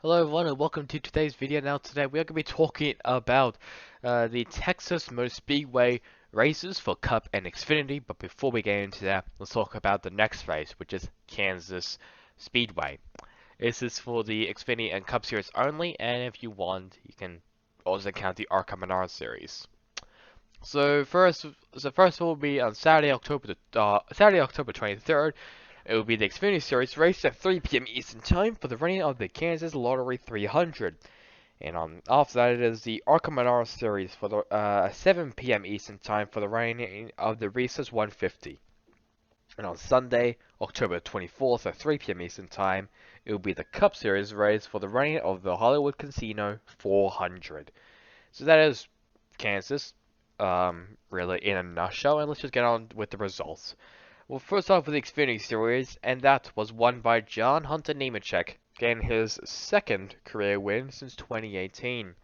Hello everyone and welcome to today's video. Now today we are going to be talking about the Texas Motor Speedway races for Cup and Xfinity. But before we get into that, let's talk about the next race, which is Kansas Speedway. This is for the Xfinity and Cup series only, and if you want, you can also count the ARCA Menard series. So first will be on Saturday, October 23rd. It will be the Xfinity Series race at 3 p.m. Eastern Time for the running of the Kansas Lottery 300. And after that, it is the ARCA Menard Series for the 7 p.m. Eastern Time for the running of the Racers 150. And on Sunday, October 24th at 3 p.m. Eastern Time, it will be the Cup Series race for the running of the Hollywood Casino 400. So that is Kansas, really in a nutshell, and let's just get on with the results. Well, first off with the Xfinity Series, and that was won by John Hunter Nemechek, getting his second career win since 2018.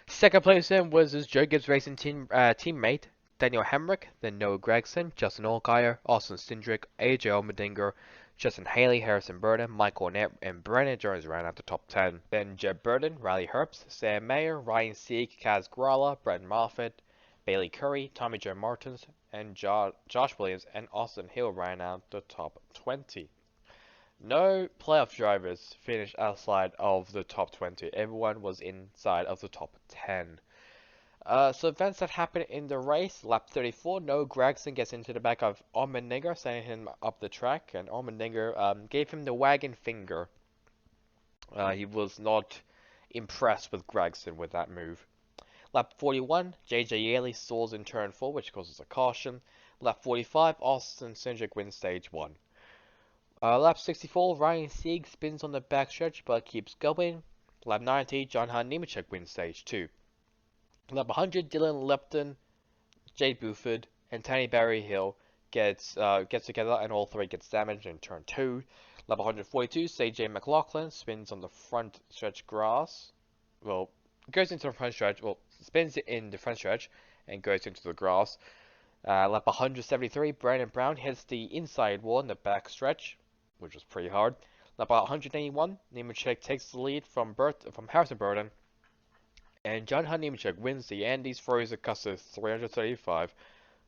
Second place then was his Joe Gibbs Racing teammate, Daniel Hemrick, then Noah Gragson, Justin Allgaier, Austin Cindric, AJ Allmendinger, Justin Haley, Harrison Burton, Michael Arnett, and Brennan Jones round out the top 10. Then Jeb Burton, Riley Herbst, Sam Mayer, Ryan Sieg, Kaz Grala, Brett Moffitt, Bailey Curry, Tommy Joe Martins, and Josh Williams and Austin Hill ran out the top 20. No playoff drivers finished outside of the top 20. Everyone was inside of the top 10. So events that happened in the race, lap 34, Noah Gragson gets into the back of Allmendinger, sending him up the track, and Allmendinger gave him the wagon finger. He was not impressed with Gragson with that move. Lap 41, JJ Yeley stalls in turn 4, which causes a caution. Lap 45, Austin Cindric wins stage 1. Lap 64, Ryan Sieg spins on the backstretch but keeps going. Lap 90, John Hunt Nemechek wins stage 2. Lap 100, Dylan Lepton, Jade Buford, and Tony Barry Hill gets together and all three gets damaged in turn 2. Lap 142, CJ McLaughlin spins on the front stretch grass. Well, goes into the front stretch, spins it in the front stretch and goes into the grass. Lap 173, Brandon Brown hits the inside wall in the back stretch, which was pretty hard. Lap 181, Nemechek takes the lead from Harrison Burton, and John Hunt Nemechek wins the Andes Frozen Custard 335,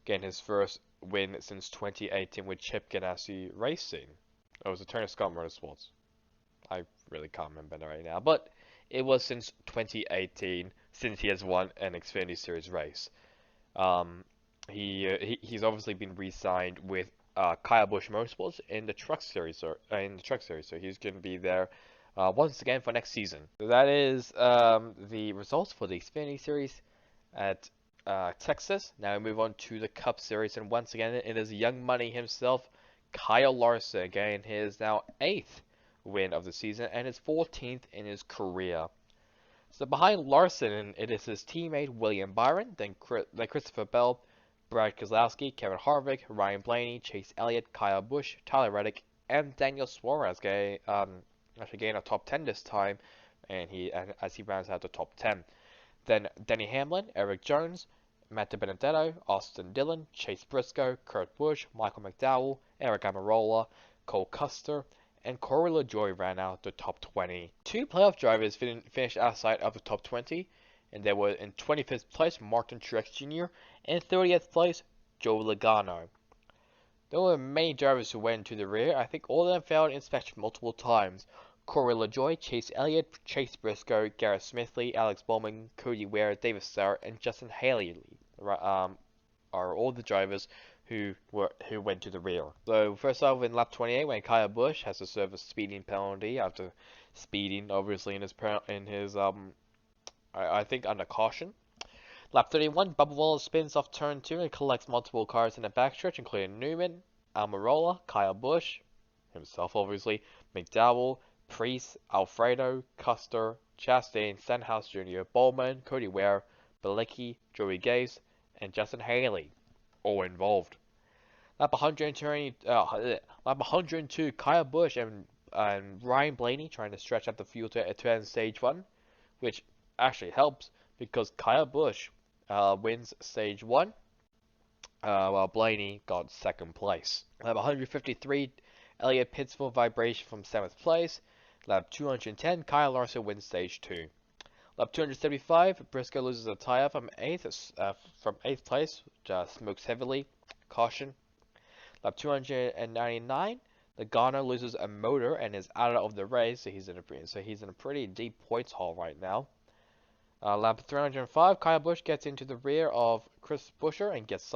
getting his first win since 2018 with Chip Ganassi Racing. It was a Turner Scott Motorsports. I really can't remember right now, but it was since 2018 since he has won an Xfinity Series race. He's obviously been re-signed with Kyle Busch Motorsports in the Truck Series, so he's going to be there once again for next season. So that is the results for the Xfinity Series at Texas. Now we move on to the Cup Series, and once again it is Young Money himself, Kyle Larson, getting his now 8th win of the season and his 14th in his career. So behind Larson, it is his teammate William Byron, then Christopher Bell, Brad Keselowski, Kevin Harvick, Ryan Blaney, Chase Elliott, Kyle Busch, Tyler Reddick, and Daniel Suarez actually getting a top 10 this time, as he rounds out the top 10. Then Denny Hamlin, Eric Jones, Matt DiBenedetto, Austin Dillon, Chase Briscoe, Kurt Busch, Michael McDowell, Eric Almirola, Cole Custer, and Corey LaJoie ran out the top 20. Two playoff drivers finished outside of the top 20, and they were in 25th place Martin Truex Jr. and 30th place Joe Logano. There were many drivers who went to the rear. I think all of them failed inspection multiple times. Corey LaJoie, Chase Elliott, Chase Briscoe, Garrett Smithley, Alex Bowman, Cody Ware, David Starr, and Justin Haley are all the drivers who went to the rear. So first off, in lap 28, when Kyle Busch has to serve a speeding penalty after speeding, obviously I think under caution. Lap 31, Bubba Wallace spins off turn 2 and collects multiple cars in the backstretch, including Newman, Almirola, Kyle Busch, himself obviously, McDowell, Priest, Alfredo, Custer, Chastain, Stenhouse Jr., Bowman, Cody Ware, Bilecki, Joey Gase, and Justin Haley, all involved. Lap 102, Kyle Busch and Ryan Blaney trying to stretch out the field to end stage 1, which actually helps because Kyle Busch wins stage 1, while Blaney got second place. Lap 153, Elliott pits for vibration from 7th place. Lap 210, Kyle Larson wins stage 2. Lap 275, Briscoe loses a tire from 8th place, smokes heavily, caution. Lap 299, Logano loses a motor and is out of the race, so he's in a pretty deep points haul right now. Lap 305, Kyle Busch gets into the rear of Chris Buescher and gets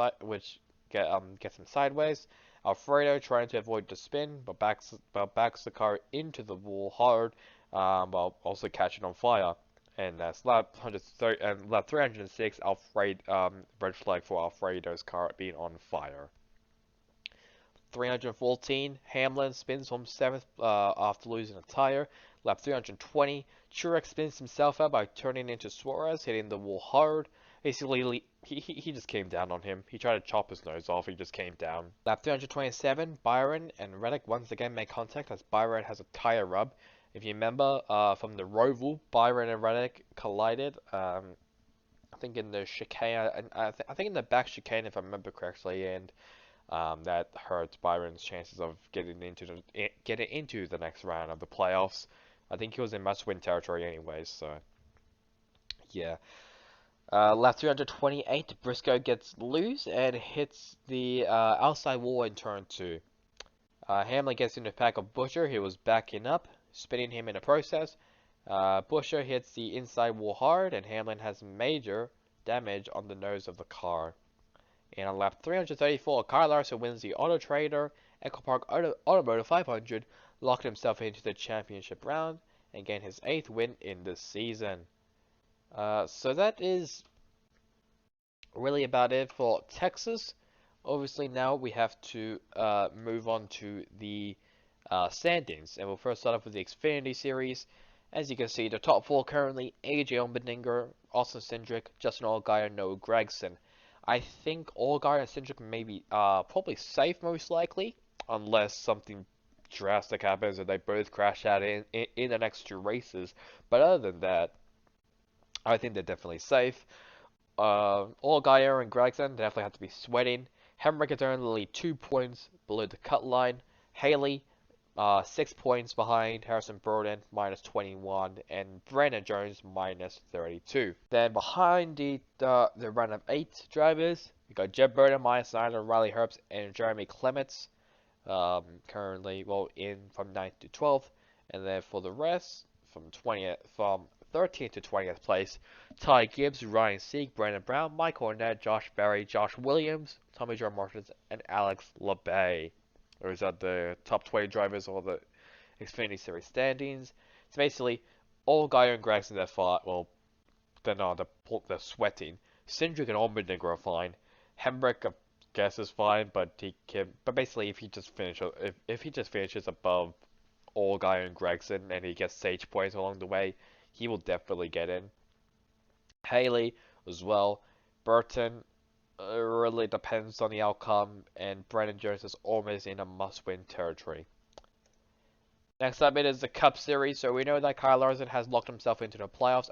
him sideways. Alfredo trying to avoid the spin, but backs the car into the wall hard, while also catching on fire. And that's lap 130 and lap 306, red flag for Alfredo's car being on fire. 314, Hamlin spins home 7th after losing a tire. Lap 320, Truex spins himself out by turning into Suarez, hitting the wall hard. Basically, he just came down on him. He tried to chop his nose off, he just came down. Lap 327, Byron and Reddick once again make contact as Byron has a tire rub. If you remember from the Roval, Byron and Reddick collided. I think in the chicane, I think in the back chicane, if I remember correctly, and that hurts Byron's chances of getting into the next round of the playoffs. I think he was in must-win territory anyways, so yeah. Lap 328, Briscoe gets loose and hits the outside wall in turn 2. Hamlin gets into the pack of Buescher, he was backing up, spinning him in the process. Buescher hits the inside wall hard, and Hamlin has major damage on the nose of the car. And on lap 334, Kyle Larson wins the Auto Trader EchoPark Automotive 500, locking himself into the championship round, and gain his 8th win in the season. So that is really about it for Texas. Obviously now we have to move on to the standings, and we'll first start off with the Xfinity Series. As you can see, the top 4 currently: AJ Allmendinger, Austin Cindric, Justin Allgaier, Noah Gragson. I think Allgaier and Cindric may be probably safe most likely, unless something drastic happens and they both crash out in the next 2 races. But other than that, I think they're definitely safe. Allgaier and Gragson definitely have to be sweating. Hemrick is only 2 points below the cut line. Haley, 6 points behind Harrison Burton, minus 21, and Brandon Jones, minus 32. Then behind the run of 8 drivers, we got Jeb Burton, minus 9, and Riley Herbst and Jeremy Clements, currently, in from 9th to 12th. And then for the rest, from 13th to 20th place, Ty Gibbs, Ryan Sieg, Brandon Brown, Mike Hornet, Josh Berry, Josh Williams, Tommy John Martins, and Alex LeBay. Those are the top 20 drivers of the Xfinity Series standings. So basically, Allgaier and Gragson, they're fine. Well, they're sweating. Cindric and Allmendinger are fine. Hemrick, I guess, is fine, but basically, if he just finishes above Allgaier and Gragson and he gets stage points along the way, he will definitely get in. Haley as well. Burton, really depends on the outcome, and Brandon Jones is almost in a must-win territory. Next up, it is the Cup Series. So we know that Kyle Larson has locked himself into the playoffs.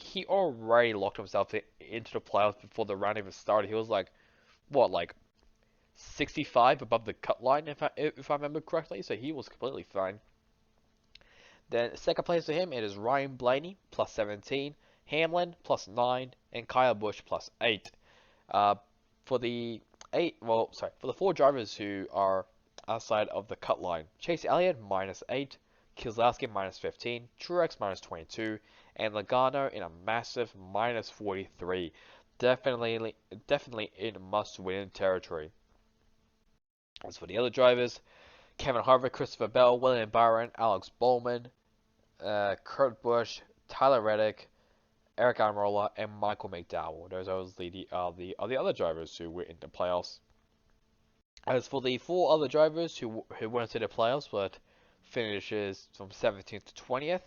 He already locked himself into the playoffs before the round even started. He was like 65 above the cut line, if I remember correctly. So he was completely fine. Then second place to him, it is Ryan Blaney plus 17, Hamlin plus 9, and Kyle Busch plus 8. For the 4 drivers who are outside of the cut line: Chase Elliott minus 8, Keselowski minus 15, Truex minus 22, and Logano in a massive minus 43. Definitely in must-win territory. As for the other drivers, Kevin Harvick, Christopher Bell, William Byron, Alex Bowman, Kurt Busch, Tyler Reddick, Eric Almirola, and Michael McDowell. Those are the other drivers who were in the playoffs. As for the 4 other drivers who went into the playoffs but finishes from 17th to 20th,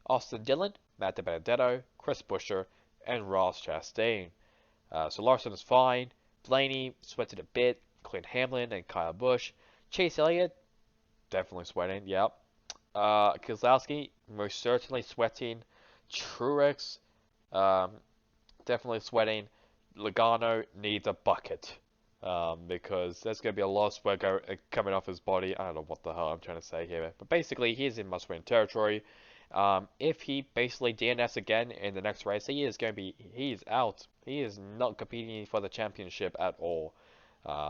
Austin Dillon, Matt DiBenedetto, Chris Buescher, and Ross Chastain. So Larson is fine. Blaney sweated a bit. Clint Hamlin and Kyle Busch. Chase Elliott, definitely sweating, yep. Keselowski, most certainly sweating. Truex, definitely sweating. Logano needs a bucket. because there's going to be a lot of sweat coming off his body. I don't know what the hell I'm trying to say here, but basically he's in must-win territory. If he basically DNFs again in the next race, he's out. He is not competing for the championship at all.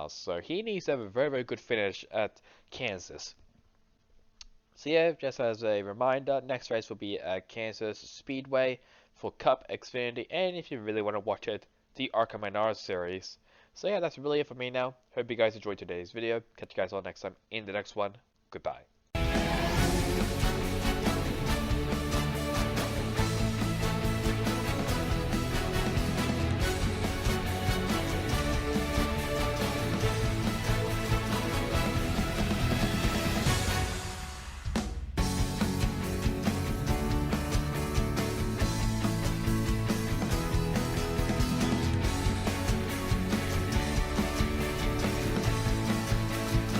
So he needs to have a very, very good finish at Kansas. So yeah, just as a reminder, next race will be at Kansas Speedway for Cup Xfinity, and if you really want to watch it, the Arca Minor series. So yeah, that's really it for me now. Hope you guys enjoyed today's video. Catch you guys all next time in the next one. Goodbye.